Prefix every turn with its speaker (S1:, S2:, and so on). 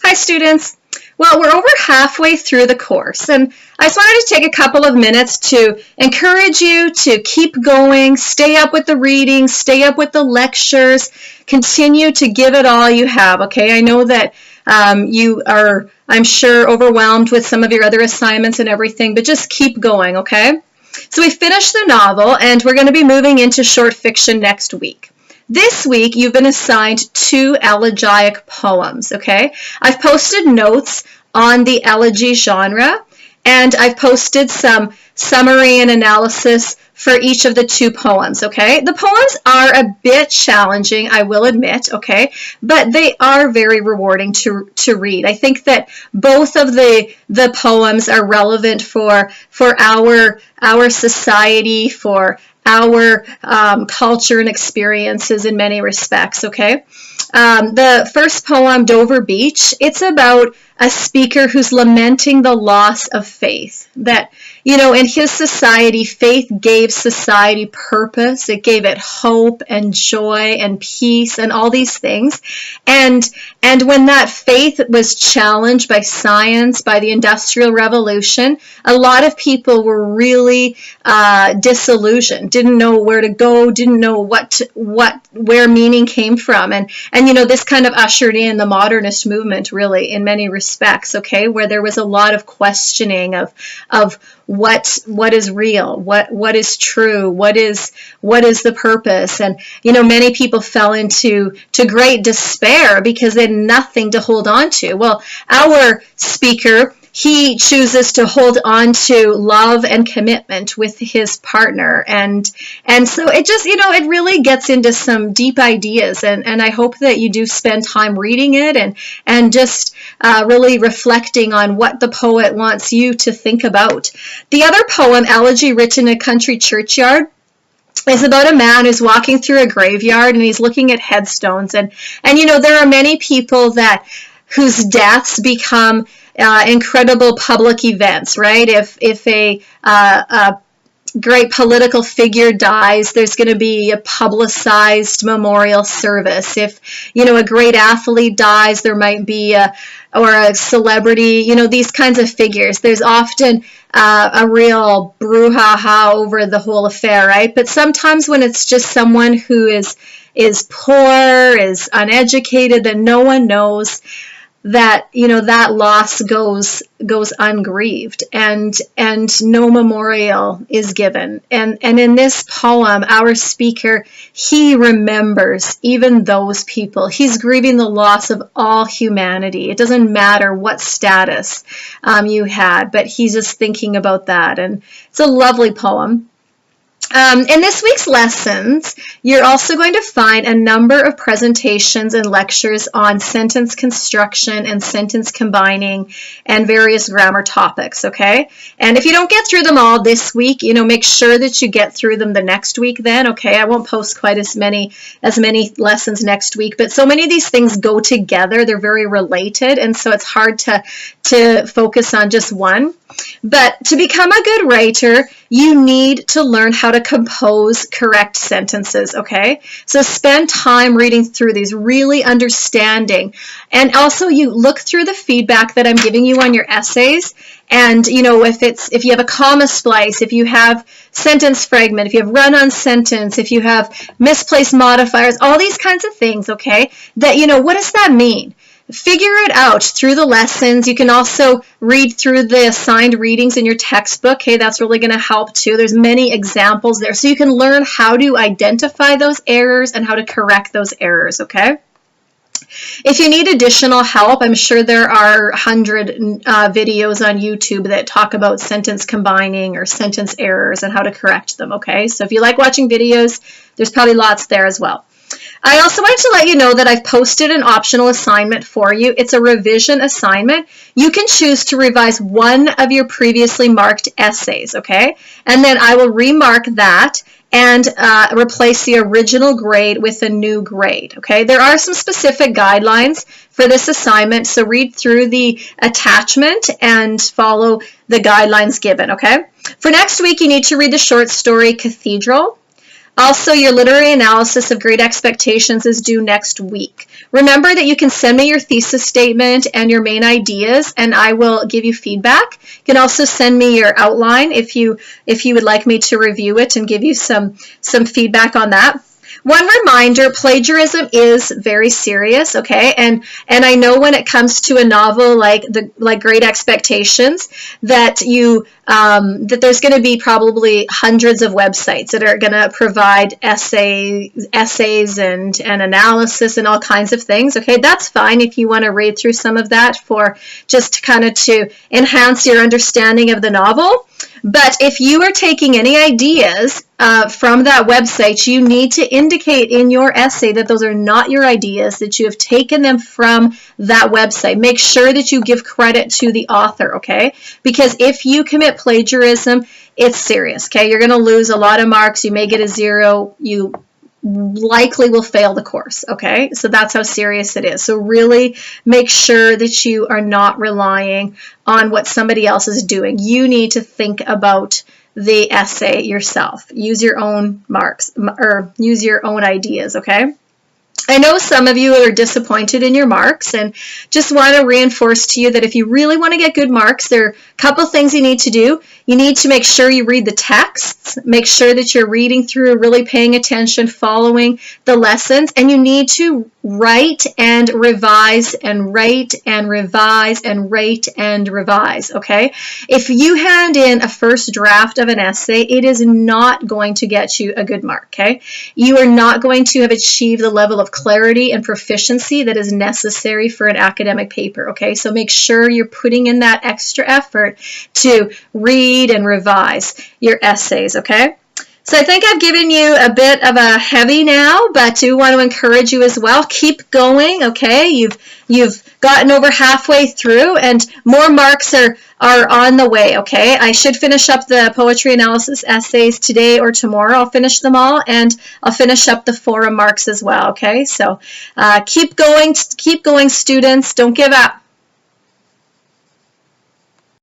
S1: Hi students. Well, we're over halfway through the course, and I just wanted to take a couple of minutes to encourage you to keep going, stay up with the reading, stay up with the lectures, continue to give it all you have, okay? I know that you are, I'm sure, overwhelmed with some of your other assignments and everything, but just keep going, okay? So we finished the novel, and we're going to be moving into short fiction next week. This week, you've been assigned 2 elegiac poems, okay? I've posted notes on the elegy genre, and I've posted some summary and analysis for each of the 2 poems, okay? The poems are a bit challenging, I will admit, okay? But they are very rewarding to read. I think that both of the poems are relevant for our society, for our culture and experiences in many respects, okay? The first poem, Dover Beach, it's about a speaker who's lamenting the loss of faith. That, you know, in his society, faith gave society purpose. It gave it hope and joy and peace and all these things. And when that faith was challenged by science, by the Industrial Revolution, a lot of people were really disillusioned, didn't know where to go, didn't know where meaning came from. And you know, this kind of ushered in the modernist movement, really, in many respects, okay, where there was a lot of questioning of what is real, what is true, what is the purpose. And you know, many people fell into great despair because they had nothing to hold on to. Well, our speaker, he chooses to hold on to love and commitment with his partner. And so it just, you know, it really gets into some deep ideas. And I hope that you do spend time reading it and just really reflecting on what the poet wants you to think about. The other poem, Elegy, written in a country churchyard, is about a man who's walking through a graveyard and he's looking at headstones. And you know, there are many people whose deaths become incredible public events, right? If a great political figure dies, there's going to be a publicized memorial service. If, you know, a great athlete dies, there might be or a celebrity, you know, these kinds of figures. There's often a real brouhaha over the whole affair, right? But sometimes when it's just someone who is poor, is uneducated, that no one knows, that, you know, that loss goes ungrieved and no memorial is given. And in this poem, our speaker, he remembers even those people. He's grieving the loss of all humanity. It doesn't matter what status you had, but he's just thinking about that. And it's a lovely poem. In this week's lessons, you're also going to find a number of presentations and lectures on sentence construction and sentence combining and various grammar topics, okay? And if you don't get through them all this week, you know, make sure that you get through them the next week then, okay? I won't post quite as many lessons next week, but so many of these things go together. They're very related, and so it's hard to focus on just one. But to become a good writer, you need to learn how to compose correct sentences, okay? So spend time reading through these, really understanding. And also you look through the feedback that I'm giving you on your essays. And, you know, if you have a comma splice, if you have sentence fragment, if you have run-on sentence, if you have misplaced modifiers, all these kinds of things, okay? That, you know, what does that mean? Figure it out through the lessons. You can also read through the assigned readings in your textbook. Okay, that's really going to help too. There's many examples there. So you can learn how to identify those errors and how to correct those errors, okay? If you need additional help, I'm sure there are 100 videos on YouTube that talk about sentence combining or sentence errors and how to correct them, okay? So if you like watching videos, there's probably lots there as well. I also wanted to let you know that I've posted an optional assignment for you. It's a revision assignment. You can choose to revise one of your previously marked essays, okay? And then I will remark that and replace the original grade with a new grade, okay? There are some specific guidelines for this assignment, so read through the attachment and follow the guidelines given, okay? For next week, you need to read the short story Cathedral. Also, your literary analysis of Great Expectations is due next week. Remember that you can send me your thesis statement and your main ideas, and I will give you feedback. You can also send me your outline if you would like me to review it and give you some feedback on that. One reminder, plagiarism is very serious, okay? And I know when it comes to a novel like Great Expectations that that there's going to be probably hundreds of websites that are going to provide essays and analysis and all kinds of things, okay? That's fine if you want to read through some of that for just kind of to enhance your understanding of the novel. But if you are taking any ideas from that website, you need to indicate in your essay that those are not your ideas, that you have taken them from that website. Make sure that you give credit to the author, okay? Because if you commit plagiarism, it's serious, okay? You're going to lose a lot of marks. You may get a 0. You likely will fail the course, okay? So that's how serious it is. So really make sure that you are not relying on what somebody else is doing. You need to think about the essay yourself. Use your own marks or use your own ideas, okay? I know some of you are disappointed in your marks, and just want to reinforce to you that if you really want to get good marks, there are a couple things you need to do. You need to make sure you read the texts, make sure that you're reading through, really paying attention, following the lessons, and you need to write and revise and write and revise and write and revise, okay? If you hand in a first draft of an essay, it is not going to get you a good mark, okay? You are not going to have achieved the level of clarity and proficiency that is necessary for an academic paper, okay? So make sure you're putting in that extra effort to read and revise your essays, okay? So I think I've given you a bit of a heavy now, but do want to encourage you as well. Keep going, okay? You've gotten over halfway through, and more marks are on the way, okay? I should finish up the poetry analysis essays today or tomorrow. I'll finish them all, and I'll finish up the forum marks as well, okay? So keep going, students. Don't give up.